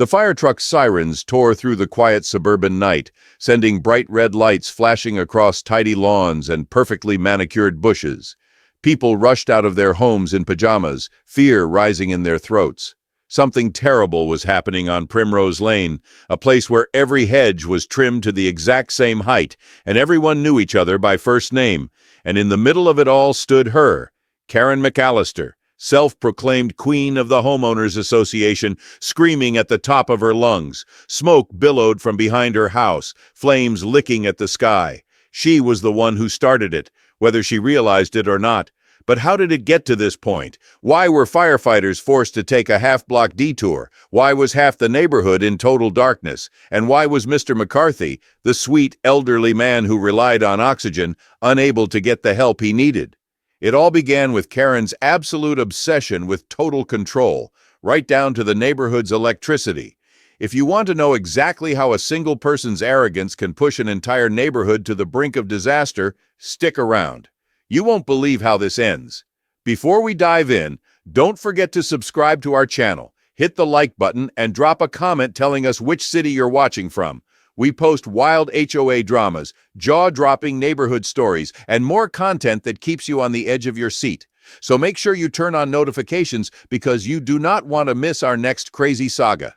The fire truck's sirens tore through the quiet suburban night, sending bright red lights flashing across tidy lawns and perfectly manicured bushes. People rushed out of their homes in pajamas, fear rising in their throats. Something terrible was happening on Primrose Lane, a place where every hedge was trimmed to the exact same height, and everyone knew each other by first name. And in the middle of it all stood her, Karen McAllister, self-proclaimed queen of the Homeowners Association, screaming at the top of her lungs. Smoke billowed from behind her house, flames licking at the sky. She was the one who started it, whether she realized it or not. But how did it get to this point? Why were firefighters forced to take a half-block detour? Why was half the neighborhood in total darkness? And why was Mr. McCarthy, the sweet, elderly man who relied on oxygen, unable to get the help he needed? It all began with Karen's absolute obsession with total control, right down to the neighborhood's electricity. If you want to know exactly how a single person's arrogance can push an entire neighborhood to the brink of disaster, stick around. You won't believe how this ends. Before we dive in, don't forget to subscribe to our channel, hit the like button, and drop a comment telling us which city you're watching from. We post wild HOA dramas, jaw-dropping neighborhood stories, and more content that keeps you on the edge of your seat. So make sure you turn on notifications because you do not want to miss our next crazy saga.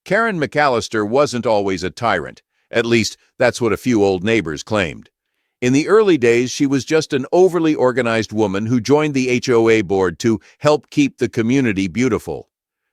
Karen McAllister wasn't always a tyrant. At least, that's what a few old neighbors claimed. In the early days, she was just an overly organized woman who joined the HOA board to help keep the community beautiful.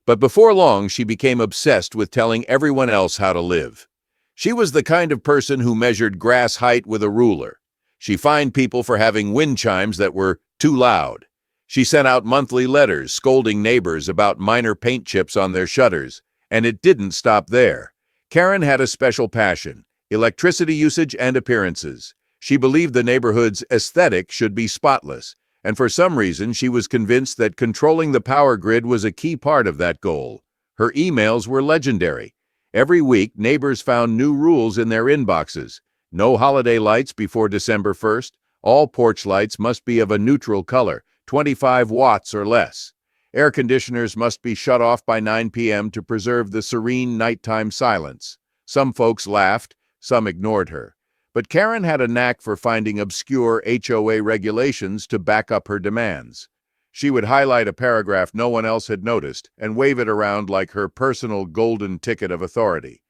But before long, she became obsessed with telling everyone else how to live. She was the kind of person who measured grass height with a ruler. She fined people for having wind chimes that were too loud. She sent out monthly letters scolding neighbors about minor paint chips on their shutters. And it didn't stop there. Karen had a special passion: electricity usage and appearances. She believed the neighborhood's aesthetic should be spotless, and for some reason she was convinced that controlling the power grid was a key part of that goal. Her emails were legendary. Every week, neighbors found new rules in their inboxes. No holiday lights before December 1st. All porch lights must be of a neutral color, 25 watts or less. Air conditioners must be shut off by 9 p.m. to preserve the serene nighttime silence. Some folks laughed, some ignored her. But Karen had a knack for finding obscure HOA regulations to back up her demands. She would highlight a paragraph no one else had noticed and wave it around like her personal golden ticket of authority.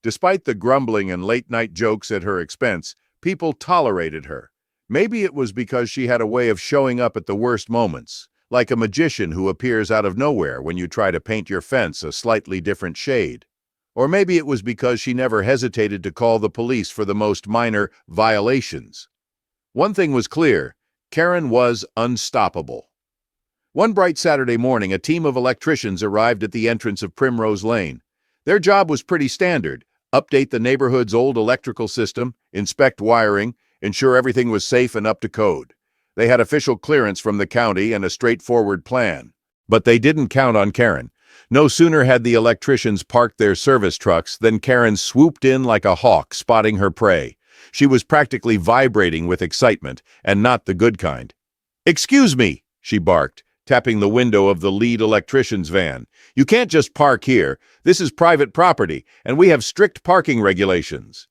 Despite the grumbling and late-night jokes at her expense, people tolerated her. Maybe it was because she had a way of showing up at the worst moments, like a magician who appears out of nowhere when you try to paint your fence a slightly different shade. Or maybe it was because she never hesitated to call the police for the most minor violations. One thing was clear: Karen was unstoppable. One bright Saturday morning, a team of electricians arrived at the entrance of Primrose Lane. Their job was pretty standard: update the neighborhood's old electrical system, inspect wiring, ensure everything was safe and up to code. They had official clearance from the county and a straightforward plan. But they didn't count on Karen. No sooner had the electricians parked their service trucks than Karen swooped in like a hawk, spotting her prey. She was practically vibrating with excitement, and not the good kind. "Excuse me," she barked, tapping the window of the lead electrician's van. "You can't just park here. This is private property, and we have strict parking regulations."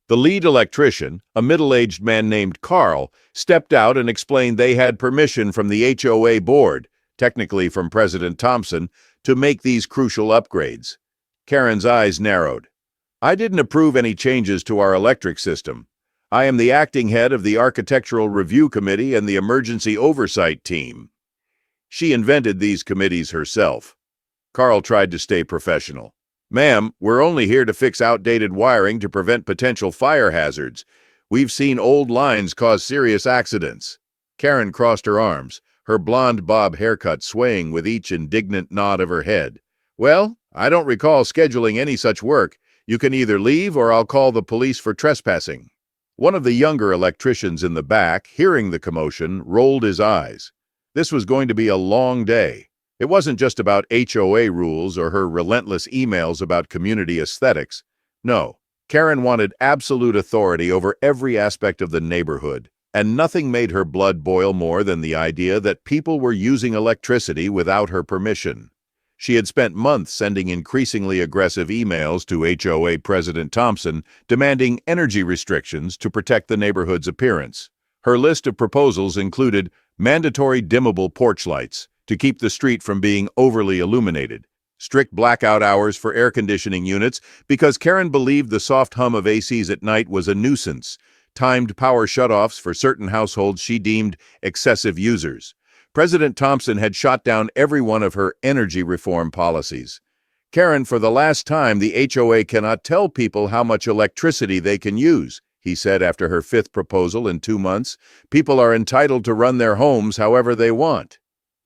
The lead electrician, a middle-aged man named Carl, stepped out and explained they had permission from the HOA board, technically from President Thompson, to make these crucial upgrades. Karen's eyes narrowed. "I didn't approve any changes to our electric system. I am the acting head of the Architectural Review Committee and the Emergency Oversight Team." She invented these committees herself. Carl tried to stay professional. "Ma'am, we're only here to fix outdated wiring to prevent potential fire hazards. We've seen old lines cause serious accidents." Karen crossed her arms, her blonde bob haircut swaying with each indignant nod of her head. "Well, I don't recall scheduling any such work. You can either leave or I'll call the police for trespassing." One of the younger electricians in the back, hearing the commotion, rolled his eyes. This was going to be a long day. It wasn't just about HOA rules or her relentless emails about community aesthetics. No, Karen wanted absolute authority over every aspect of the neighborhood. And nothing made her blood boil more than the idea that people were using electricity without her permission. She had spent months sending increasingly aggressive emails to HOA President Thompson demanding energy restrictions to protect the neighborhood's appearance. Her list of proposals included mandatory dimmable porch lights to keep the street from being overly illuminated, strict blackout hours for air conditioning units because Karen believed the soft hum of ACs at night was a nuisance, timed power shutoffs for certain households she deemed excessive users. President Thompson had shot down every one of her energy reform policies. Karen, for the last time, the HOA cannot tell people how much electricity they can use, he said after her fifth proposal in 2 months. People are entitled to run their homes however they want.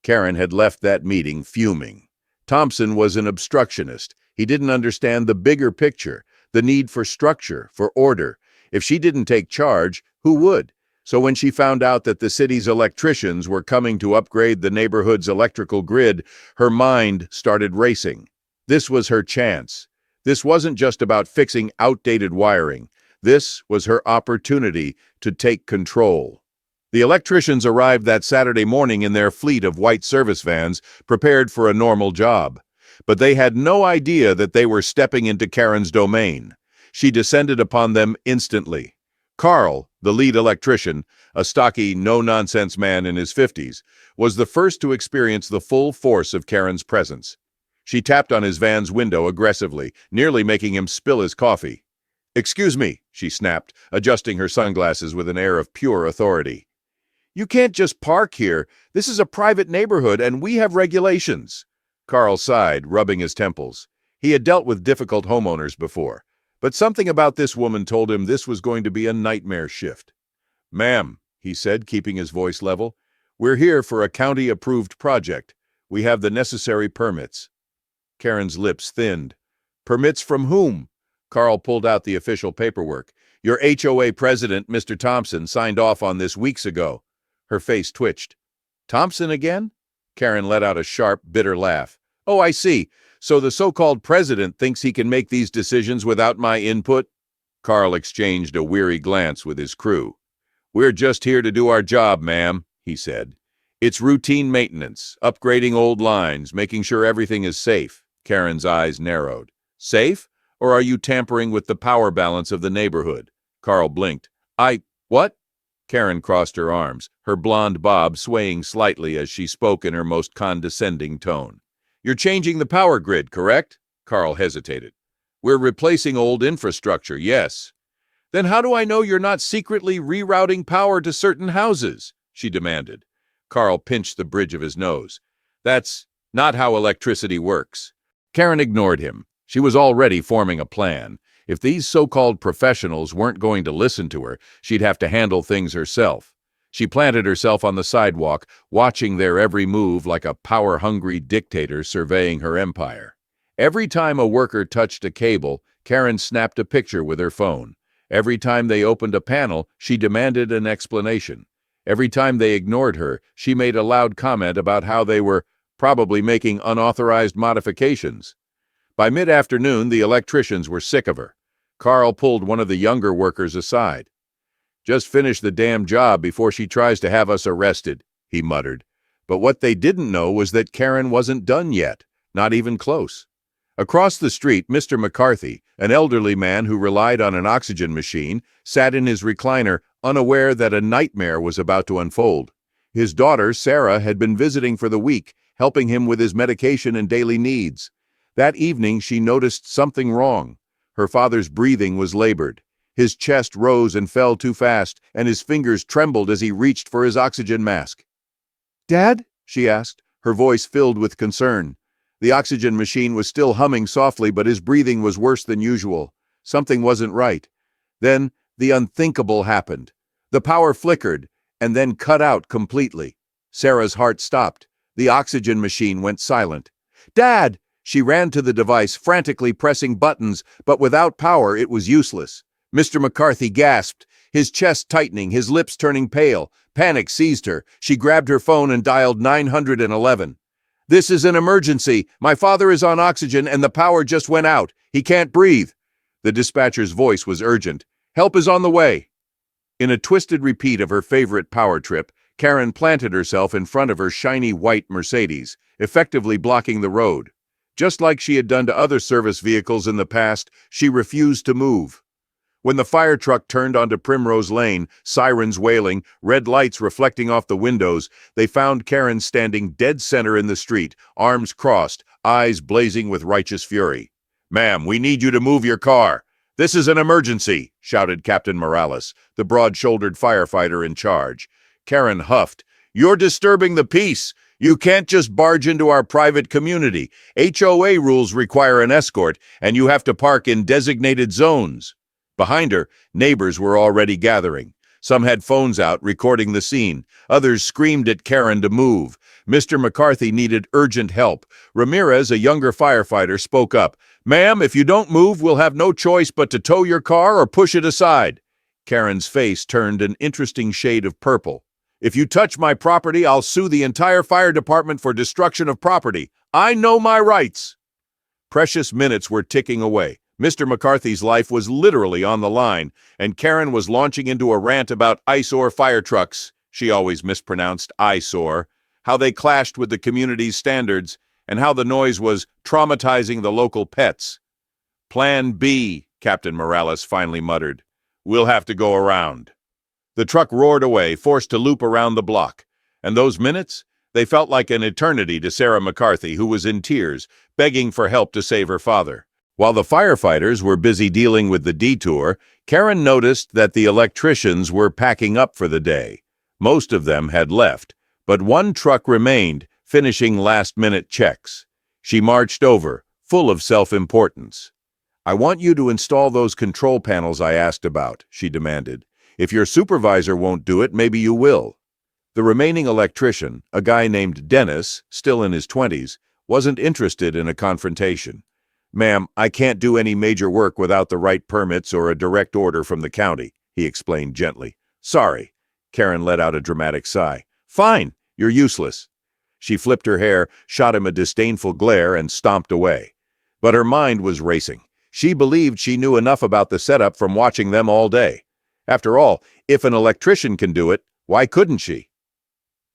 Karen had left that meeting fuming. Thompson was an obstructionist. He didn't understand the bigger picture, the need for structure, for order. If she didn't take charge, who would? So when she found out that the city's electricians were coming to upgrade the neighborhood's electrical grid, her mind started racing. This was her chance. This wasn't just about fixing outdated wiring. This was her opportunity to take control. The electricians arrived that Saturday morning in their fleet of white service vans, prepared for a normal job. But they had no idea that they were stepping into Karen's domain. She descended upon them instantly. Carl, the lead electrician, a stocky, no-nonsense man in his 50s, was the first to experience the full force of Karen's presence. She tapped on his van's window aggressively, nearly making him spill his coffee. "Excuse me," she snapped, adjusting her sunglasses with an air of pure authority. "You can't just park here. This is a private neighborhood, and we have regulations." Carl sighed, rubbing his temples. He had dealt with difficult homeowners before, but something about this woman told him this was going to be a nightmare shift. "Ma'am," he said, keeping his voice level, "we're here for a county-approved project. We have the necessary permits." Karen's lips thinned. "Permits from whom?" Carl pulled out the official paperwork. "Your HOA president, Mr. Thompson, signed off on this weeks ago." Her face twitched. "Thompson again?" Karen let out a sharp, bitter laugh. "Oh, I see. So the so-called president thinks he can make these decisions without my input?" Carl exchanged a weary glance with his crew. "We're just here to do our job, ma'am," he said. "It's routine maintenance, upgrading old lines, making sure everything is safe." Karen's eyes narrowed. "Safe? Or are you tampering with the power balance of the neighborhood?" Carl blinked. What?" Karen crossed her arms, her blonde bob swaying slightly as she spoke in her most condescending tone. "You're changing the power grid, correct?" Carl hesitated. "We're replacing old infrastructure, yes." "Then how do I know you're not secretly rerouting power to certain houses?" she demanded. Carl pinched the bridge of his nose. "That's not how electricity works." Karen ignored him. She was already forming a plan. If these so-called professionals weren't going to listen to her, she'd have to handle things herself. She planted herself on the sidewalk, watching their every move like a power-hungry dictator surveying her empire. Every time a worker touched a cable, Karen snapped a picture with her phone. Every time they opened a panel, she demanded an explanation. Every time they ignored her, she made a loud comment about how they were probably making unauthorized modifications. By mid-afternoon, the electricians were sick of her. Carl pulled one of the younger workers aside. "Just finish the damn job before she tries to have us arrested," he muttered. But what they didn't know was that Karen wasn't done yet, not even close. Across the street, Mr. McCarthy, an elderly man who relied on an oxygen machine, sat in his recliner, unaware that a nightmare was about to unfold. His daughter, Sarah, had been visiting for the week, helping him with his medication and daily needs. That evening, she noticed something wrong. Her father's breathing was labored. His chest rose and fell too fast, and his fingers trembled as he reached for his oxygen mask. "Dad?" she asked, her voice filled with concern. The oxygen machine was still humming softly, but his breathing was worse than usual. Something wasn't right. Then the unthinkable happened. The power flickered, and then cut out completely. Sarah's heart stopped. The oxygen machine went silent. "Dad!" She ran to the device, frantically pressing buttons, but without power it was useless. Mr. McCarthy gasped, his chest tightening, his lips turning pale. Panic seized her. She grabbed her phone and dialed 911. "This is an emergency. My father is on oxygen and the power just went out. He can't breathe." The dispatcher's voice was urgent. "Help is on the way." In a twisted repeat of her favorite power trip, Karen planted herself in front of her shiny white Mercedes, effectively blocking the road. Just like she had done to other service vehicles in the past, she refused to move. When the fire truck turned onto Primrose Lane, sirens wailing, red lights reflecting off the windows, they found Karen standing dead center in the street, arms crossed, eyes blazing with righteous fury. "Ma'am, we need you to move your car. This is an emergency," shouted Captain Morales, the broad-shouldered firefighter in charge. Karen huffed. "You're disturbing the peace. You can't just barge into our private community. HOA rules require an escort, and you have to park in designated zones." Behind her, neighbors were already gathering. Some had phones out, recording the scene. Others screamed at Karen to move. Mr. McCarthy needed urgent help. Ramirez, a younger firefighter, spoke up. "Ma'am, if you don't move, we'll have no choice but to tow your car or push it aside." Karen's face turned an interesting shade of purple. "If you touch my property, I'll sue the entire fire department for destruction of property. I know my rights." Precious minutes were ticking away. Mr. McCarthy's life was literally on the line, and Karen was launching into a rant about eyesore fire trucks. She always mispronounced eyesore, how they clashed with the community's standards, and how the noise was traumatizing the local pets. "Plan B," Captain Morales finally muttered. "We'll have to go around." The truck roared away, forced to loop around the block. And those minutes? They felt like an eternity to Sarah McCarthy, who was in tears, begging for help to save her father. While the firefighters were busy dealing with the detour, Karen noticed that the electricians were packing up for the day. Most of them had left, but one truck remained, finishing last-minute checks. She marched over, full of self-importance. "I want you to install those control panels I asked about," she demanded. "If your supervisor won't do it, maybe you will." The remaining electrician, a guy named Dennis, still in his 20s, wasn't interested in a confrontation. "Ma'am, I can't do any major work without the right permits or a direct order from the county," he explained gently. "Sorry." Karen let out a dramatic sigh. "Fine, you're useless." She flipped her hair, shot him a disdainful glare, and stomped away. But her mind was racing. She believed she knew enough about the setup from watching them all day. After all, if an electrician can do it, why couldn't she?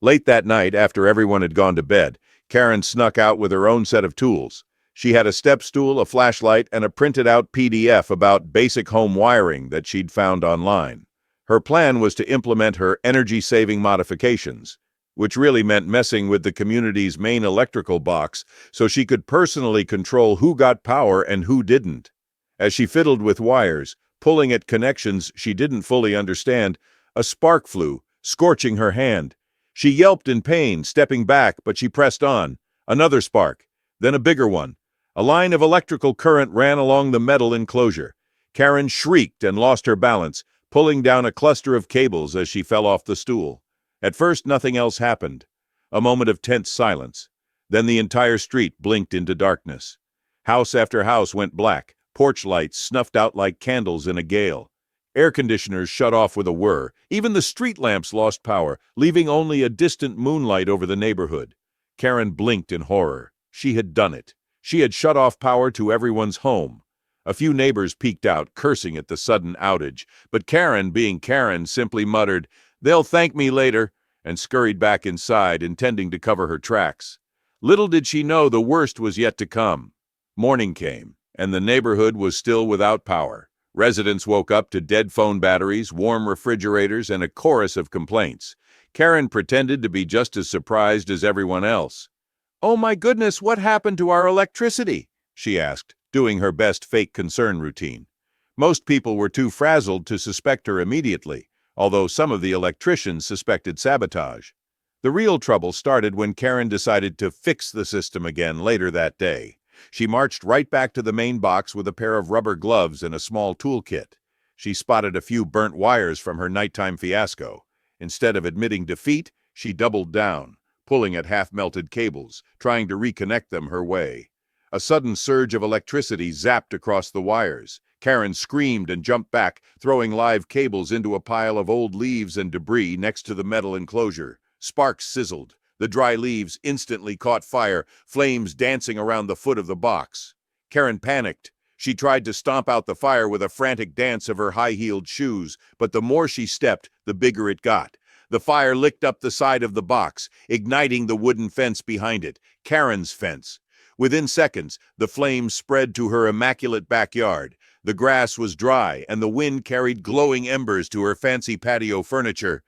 Late that night, after everyone had gone to bed, Karen snuck out with her own set of tools. She had a step stool, a flashlight, and a printed-out PDF about basic home wiring that she'd found online. Her plan was to implement her energy-saving modifications, which really meant messing with the community's main electrical box so she could personally control who got power and who didn't. As she fiddled with wires, pulling at connections she didn't fully understand, a spark flew, scorching her hand. She yelped in pain, stepping back, but she pressed on. Another spark, then a bigger one. A line of electrical current ran along the metal enclosure. Karen shrieked and lost her balance, pulling down a cluster of cables as she fell off the stool. At first, nothing else happened. A moment of tense silence. Then the entire street blinked into darkness. House after house went black, porch lights snuffed out like candles in a gale. Air conditioners shut off with a whir. Even the street lamps lost power, leaving only a distant moonlight over the neighborhood. Karen blinked in horror. She had done it. She had shut off power to everyone's home. A few neighbors peeked out, cursing at the sudden outage, but Karen, being Karen, simply muttered, "They'll thank me later," and scurried back inside, intending to cover her tracks. Little did she know the worst was yet to come. Morning came, and the neighborhood was still without power. Residents woke up to dead phone batteries, warm refrigerators, and a chorus of complaints. Karen pretended to be just as surprised as everyone else. "Oh my goodness, what happened to our electricity?" she asked, doing her best fake concern routine. Most people were too frazzled to suspect her immediately, although some of the electricians suspected sabotage. The real trouble started when Karen decided to fix the system again later that day. She marched right back to the main box with a pair of rubber gloves and a small toolkit. She spotted a few burnt wires from her nighttime fiasco. Instead of admitting defeat, she doubled down, pulling at half-melted cables, trying to reconnect them her way. A sudden surge of electricity zapped across the wires. Karen screamed and jumped back, throwing live cables into a pile of old leaves and debris next to the metal enclosure. Sparks sizzled. The dry leaves instantly caught fire, flames dancing around the foot of the box. Karen panicked. She tried to stomp out the fire with a frantic dance of her high-heeled shoes, but the more she stepped, the bigger it got. The fire licked up the side of the box, igniting the wooden fence behind it, Karen's fence. Within seconds, the flames spread to her immaculate backyard. The grass was dry, and the wind carried glowing embers to her fancy patio furniture.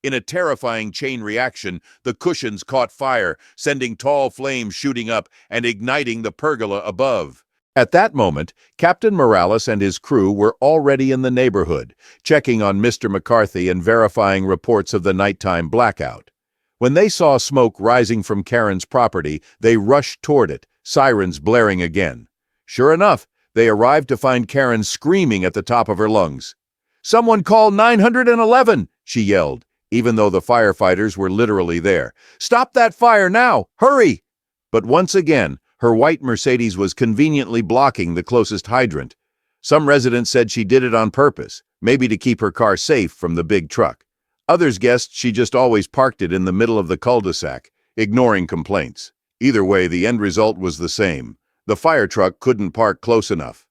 In a terrifying chain reaction, the cushions caught fire, sending tall flames shooting up and igniting the pergola above. At that moment, Captain Morales and his crew were already in the neighborhood, checking on Mr. McCarthy and verifying reports of the nighttime blackout. When they saw smoke rising from Karen's property, they rushed toward it, sirens blaring again. Sure enough, they arrived to find Karen screaming at the top of her lungs. "Someone call 911!" she yelled, even though the firefighters were literally there. "Stop that fire now! Hurry!" But once again, her white Mercedes was conveniently blocking the closest hydrant. Some residents said she did it on purpose, maybe to keep her car safe from the big truck. Others guessed she just always parked it in the middle of the cul-de-sac, ignoring complaints. Either way, the end result was the same. The fire truck couldn't park close enough.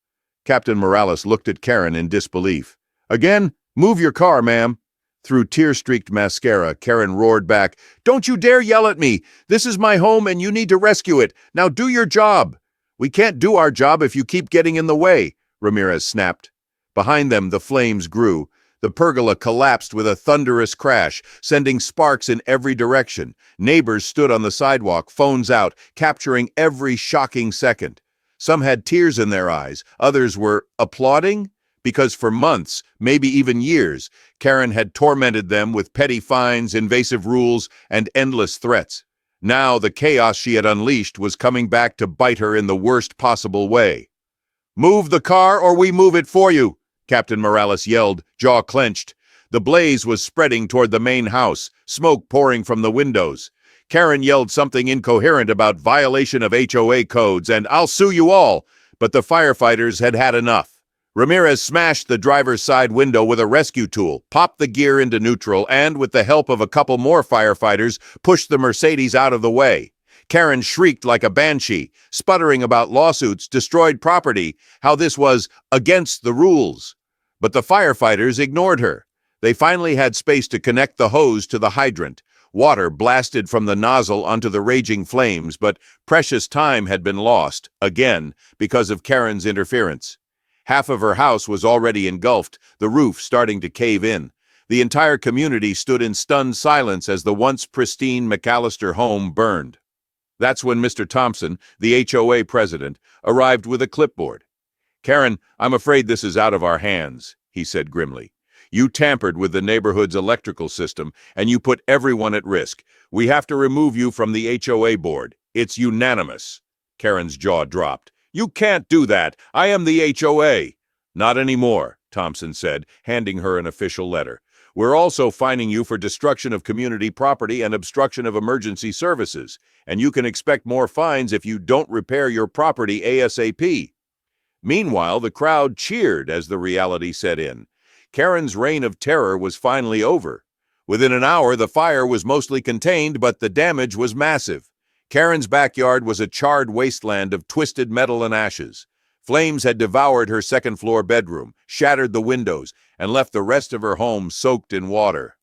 Captain Morales looked at Karen in disbelief. "Again? Move your car, ma'am." Through tear-streaked mascara, Karen roared back, "Don't you dare yell at me! This is my home and you need to rescue it. Now do your job!" "We can't do our job if you keep getting in the way," Ramirez snapped. Behind them, the flames grew. The pergola collapsed with a thunderous crash, sending sparks in every direction. Neighbors stood on the sidewalk, phones out, capturing every shocking second. Some had tears in their eyes. Others were applauding, because for months, maybe even years, Karen had tormented them with petty fines, invasive rules, and endless threats. Now the chaos she had unleashed was coming back to bite her in the worst possible way. "Move the car or we move it for you!" Captain Morales yelled, jaw clenched. The blaze was spreading toward the main house, smoke pouring from the windows. Karen yelled something incoherent about violation of HOA codes and "I'll sue you all," but the firefighters had had enough. Ramirez smashed the driver's side window with a rescue tool, popped the gear into neutral, and, with the help of a couple more firefighters, pushed the Mercedes out of the way. Karen shrieked like a banshee, sputtering about lawsuits, destroyed property, how this was against the rules. But the firefighters ignored her. They finally had space to connect the hose to the hydrant. Water blasted from the nozzle onto the raging flames, but precious time had been lost, again, because of Karen's interference. Half of her house was already engulfed, the roof starting to cave in. The entire community stood in stunned silence as the once pristine McAllister home burned. That's when Mr. Thompson, the HOA president, arrived with a clipboard. "Karen, I'm afraid this is out of our hands," he said grimly. "You tampered with the neighborhood's electrical system, and you put everyone at risk. We have to remove you from the HOA board. It's unanimous." Karen's jaw dropped. "You can't do that. I am the HOA." "Not anymore," Thompson said, handing her an official letter. "We're also fining you for destruction of community property and obstruction of emergency services, and you can expect more fines if you don't repair your property ASAP." Meanwhile, the crowd cheered as the reality set in. Karen's reign of terror was finally over. Within an hour, the fire was mostly contained, but the damage was massive. Karen's backyard was a charred wasteland of twisted metal and ashes. Flames had devoured her second-floor bedroom, shattered the windows, and left the rest of her home soaked in water.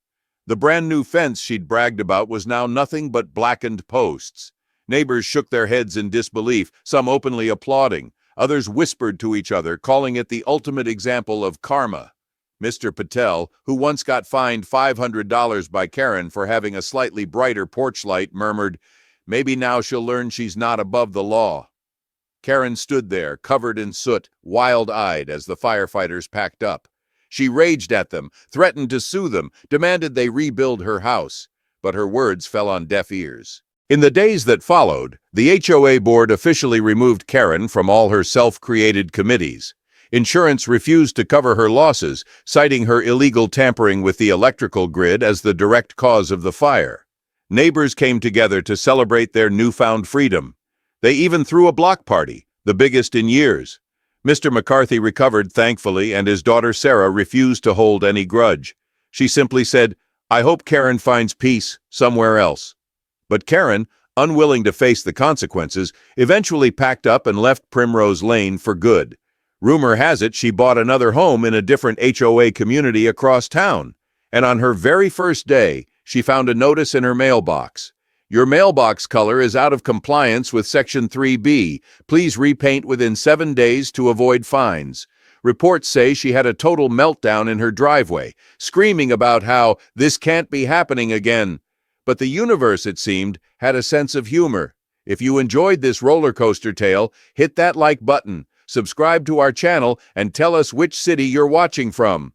The brand-new fence she'd bragged about was now nothing but blackened posts. Neighbors shook their heads in disbelief, some openly applauding. Others whispered to each other, calling it the ultimate example of karma. Mr. Patel, who once got fined $500 by Karen for having a slightly brighter porch light, murmured, "Maybe now she'll learn she's not above the law." Karen stood there, covered in soot, wild-eyed as the firefighters packed up. She raged at them, threatened to sue them, demanded they rebuild her house. But her words fell on deaf ears. In the days that followed, the HOA board officially removed Karen from all her self-created committees. Insurance refused to cover her losses, citing her illegal tampering with the electrical grid as the direct cause of the fire. Neighbors came together to celebrate their newfound freedom. They even threw a block party, the biggest in years. Mr. McCarthy recovered, thankfully, and his daughter Sarah refused to hold any grudge. She simply said, "I hope Karen finds peace somewhere else." But Karen, unwilling to face the consequences, eventually packed up and left Primrose Lane for good. Rumor has it she bought another home in a different HOA community across town. And on her very first day, she found a notice in her mailbox. Your mailbox color is out of compliance with Section 3B. Please repaint within 7 days to avoid fines. Reports say she had a total meltdown in her driveway, screaming about how this can't be happening again. But the universe, it seemed, had a sense of humor. If you enjoyed this roller coaster tale, hit that like button, subscribe to our channel, and tell us which city you're watching from.